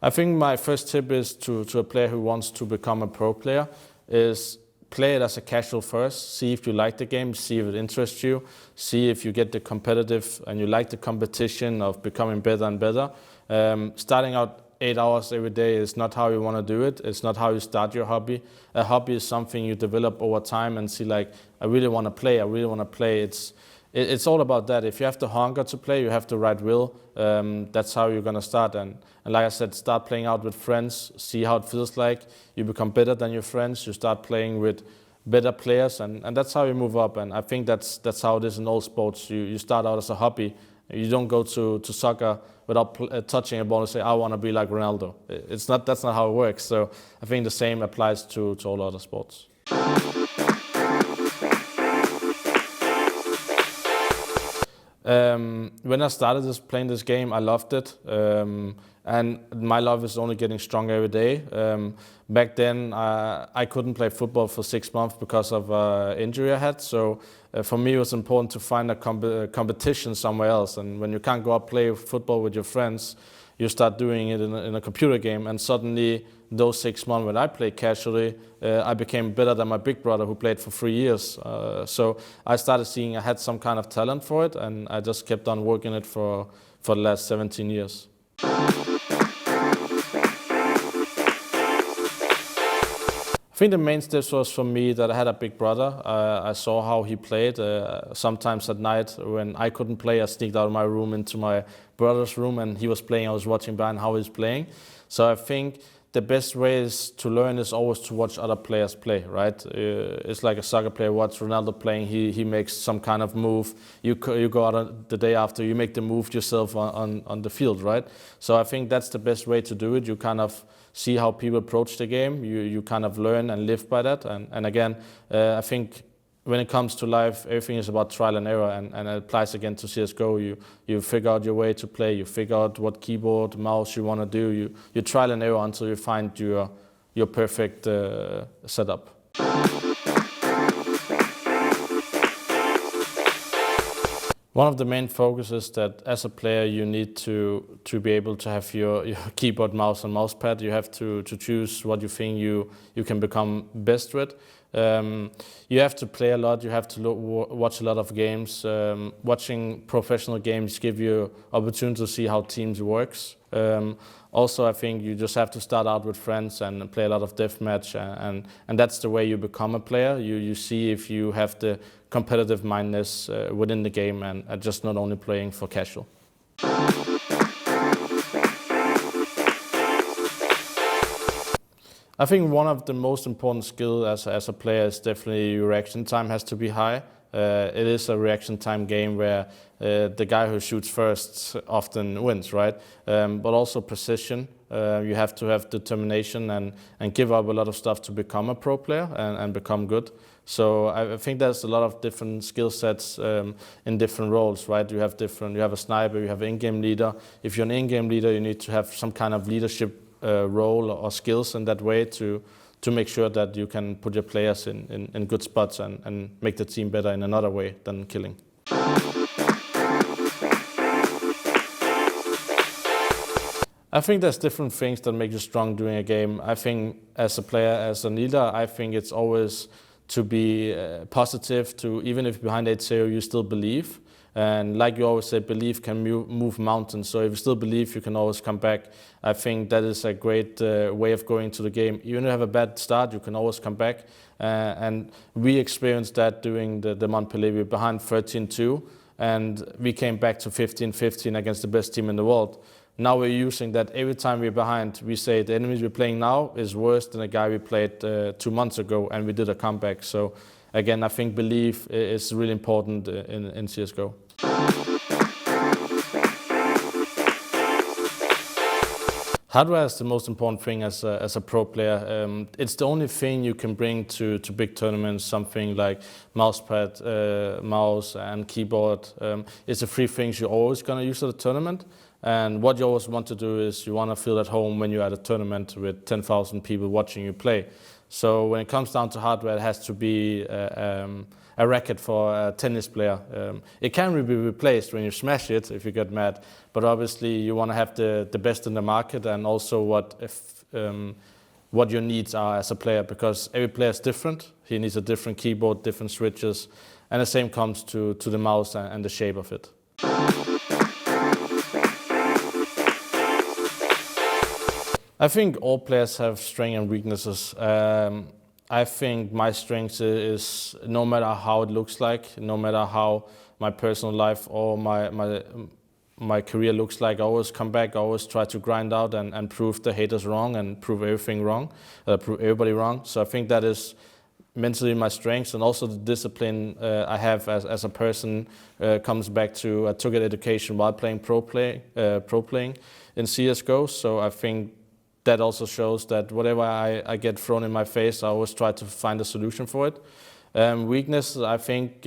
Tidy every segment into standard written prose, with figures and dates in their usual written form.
I think my first tip is to a player who wants to become a pro player is play it as a casual first, see if you like the game, see if it interests you, see if you get the competitive and you like the competition of becoming better and better. Starting out 8 hours every day is not how you want to do it. It's not how you start your hobby. A hobby is something you develop over time and see like, I really want to play, I really want to play. It's all about that. If you have the hunger to play, you have the right will. That's how you're going to start. And like I said, start playing out with friends, see how it feels like. You become better than your friends. You start playing with better players, and that's how you move up. And I think that's how it is in all sports. You start out as a hobby. You don't go to soccer without touching a ball and say, I want to be like Ronaldo. That's not how it works. So I think the same applies to all other sports. When I started playing this game, I loved it, and my love is only getting stronger every day. Back then, I couldn't play football for 6 months because of injury I had, so for me it was important to find a competition somewhere else, and when you can't go out play football with your friends, you start doing it in a computer game, and suddenly those 6 months when I played casually, I became better than my big brother who played for 3 years. So I started seeing I had some kind of talent for it, and I just kept on working it for the last 17 years. I think the main steps was for me that I had a big brother. I saw how he played. Sometimes at night when I couldn't play, I sneaked out of my room into my brother's room and he was playing. I was watching behind how he was playing. So I think the best way is to learn is always to watch other players play, right? It's like a soccer player, watch Ronaldo playing, he makes some kind of move. You go out the day after, you make the move yourself on the field, right? So I think that's the best way to do it. You kind of see how people approach the game, you kind of learn and live by that. And again, I think when it comes to life, everything is about trial and error, and it applies again to CSGO. You figure out your way to play, you figure out what keyboard, mouse you want to do, you trial and error until you find your perfect setup. One of the main focuses that as a player you need to be able to have your keyboard, mouse and mousepad. You have to choose what you think you can become best with. You have to play a lot, you have to watch a lot of games. Watching professional games give you opportunity to see how teams works. Also, I think you just have to start out with friends and play a lot of deathmatch, and that's the way you become a player. You see if you have the competitive mindedness within the game and just not only playing for casual. I think one of the most important skills as a player is definitely your reaction time has to be high. It is a reaction time game where the guy who shoots first often wins, right? But also precision. You have to have determination and give up a lot of stuff to become a pro player and become good. So I think there's a lot of different skill sets in different roles, right? You have a sniper, you have an in-game leader. If you're an in-game leader, you need to have some kind of leadership role or skills in that way to make sure that you can put your players in good spots and make the team better in another way than killing. I think there's different things that make you strong during a game. I think as a player, as a leader, I think it's always to be positive, to even if behind 8-0 you still believe. And like you always say, belief can move mountains. So if you still believe, you can always come back. I think that is a great way of going to the game. Even if you have a bad start, you can always come back. And we experienced that during the Montpellier. We were behind 13-2, and we came back to 15-15 against the best team in the world. Now we're using that every time we're behind. We say the enemies we're playing now is worse than a guy we played 2 months ago, and we did a comeback. So again, I think belief is really important in CSGO. Hardware is the most important thing as a pro player. It's the only thing you can bring to big tournaments, something like mousepad, mouse and keyboard. It's the 3 things you're always going to use at a tournament. And what you always want to do is you want to feel at home when you're at a tournament with 10,000 people watching you play. So when it comes down to hardware, it has to be a racket for a tennis player. It can be replaced when you smash it if you get mad, but obviously you want to have the best in the market, and also what your needs are as a player, because every player is different. He needs a different keyboard, different switches, and the same comes to the mouse and the shape of it. I think all players have strengths and weaknesses. I think my strength is no matter how it looks like, no matter how my personal life or my career looks like, I always come back, I always try to grind out and prove the haters wrong and prove everything wrong, prove everybody wrong. So I think that is mentally my strengths, and also the discipline I have as a person comes back to I took an education while playing pro playing in CSGO. So I think that also shows that whatever I get thrown in my face, I always try to find a solution for it. Weakness, I think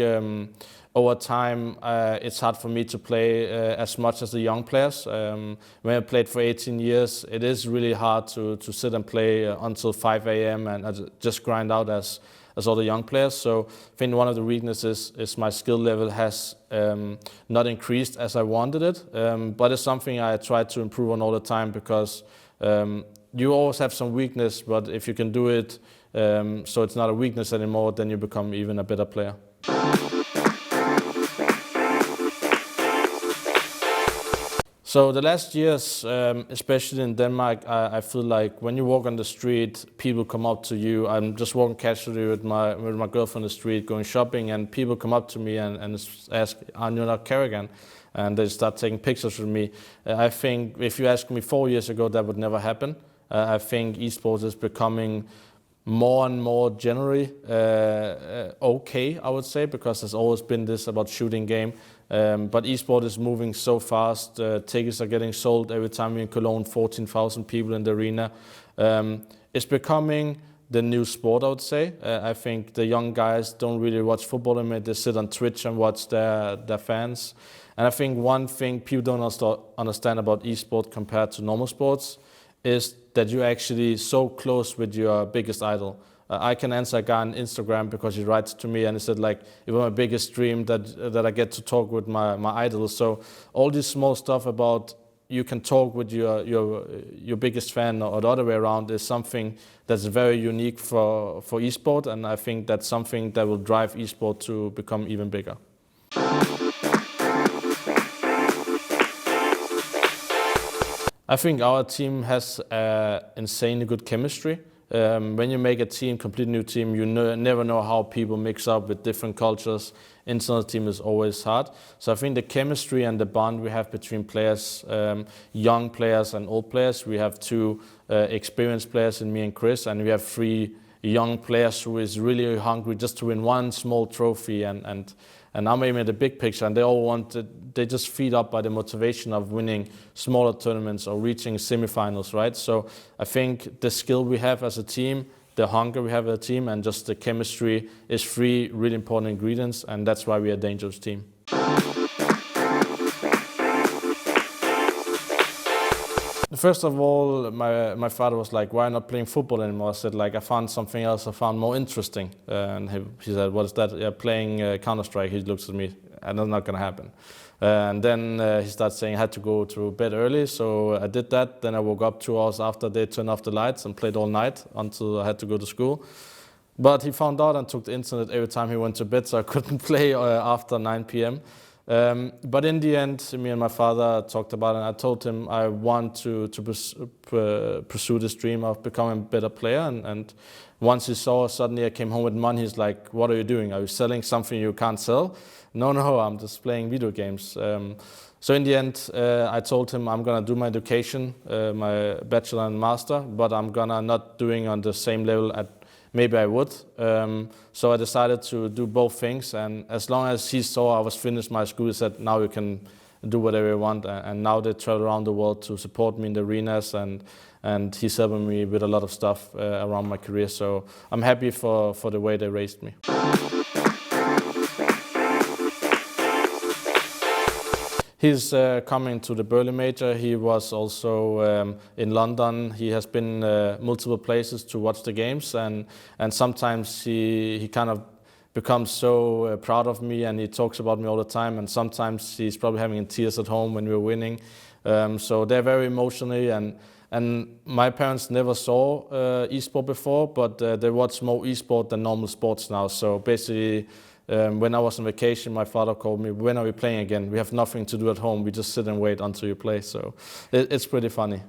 over time it's hard for me to play as much as the young players. When I played for 18 years, it is really hard to sit and play until 5 a.m. and just grind out as all the young players. So I think one of the weaknesses is my skill level has not increased as I wanted it, but it's something I try to improve on all the time, because you always have some weakness, but if you can do it so it's not a weakness anymore, then you become even a better player. So the last years, especially in Denmark, I feel like when you walk on the street, people come up to you. I'm just walking casually with my girlfriend on the street, going shopping, and people come up to me and ask, "Are you not Karrigan?" And they start taking pictures with me. I think if you asked me 4 years ago, that would never happen. I think esports is becoming more and more generally okay, I would say, because there's always been this about shooting game. But esports is moving so fast. Tickets are getting sold every time we're in Cologne, 14,000 people in the arena. It's becoming the new sport, I would say. I think the young guys don't really watch football anymore. They sit on Twitch and watch their fans. And I think one thing people don't understand about esports compared to normal sports is that you're actually so close with your biggest idol. I can answer a guy on Instagram because he writes to me and he said, like, it was my biggest dream that I get to talk with my idol. So all this small stuff about you can talk with your biggest fan or the other way around is something that's very unique for esport, and I think that's something that will drive esport to become even bigger. I think our team has insanely good chemistry. When you make a team, complete new team, you never know how people mix up with different cultures. Internal team is always hard. So I think the chemistry and the bond we have between players, young players and old players, we have 2 experienced players in me and Chris, and we have 3 young players who is really hungry just to win one small trophy, and I'm aiming at the big picture, and they just feed up by the motivation of winning smaller tournaments or reaching semifinals, right? So I think the skill we have as a team, the hunger we have as a team, and just the chemistry is 3 really important ingredients, and that's why we are a dangerous team. First of all, my father was like, "Why not playing football anymore?" I said, like, "I found something else I found more interesting." And he said, "What is that?" "Yeah, playing Counter-Strike." He looks at me, and that's not going to happen. And then he started saying I had to go to bed early, so I did that. Then I woke up 2 hours after they turned off the lights and played all night until I had to go to school. But he found out and took the internet every time he went to bed, so I couldn't play after 9 p.m. But in the end, me and my father talked about it, and I told him I want to pursue this dream of becoming a better player. And once he saw suddenly I came home with money, he's like, "What are you doing? Are you selling something you can't sell?" No, I'm just playing video games. So in the end, I told him I'm going to do my education, my bachelor and master, but I'm going to not doing on the same level at maybe I would. So I decided to do both things, and as long as he saw I was finished my school, he said, "Now you can do whatever you want." And now they travel around the world to support me in the arenas, and he's helping me with a lot of stuff around my career. So I'm happy for the way they raised me. He's coming to the Berlin Major. He was also in London. He has been multiple places to watch the games, and sometimes he kind of becomes so proud of me, and he talks about me all the time, and sometimes he's probably having tears at home when we're winning. So they're very emotionally, and my parents never saw esport before, but they watch more esport than normal sports now. So basically, when I was on vacation, my father called me, "When are we playing again? We have nothing to do at home. We just sit and wait until you play." So it's pretty funny.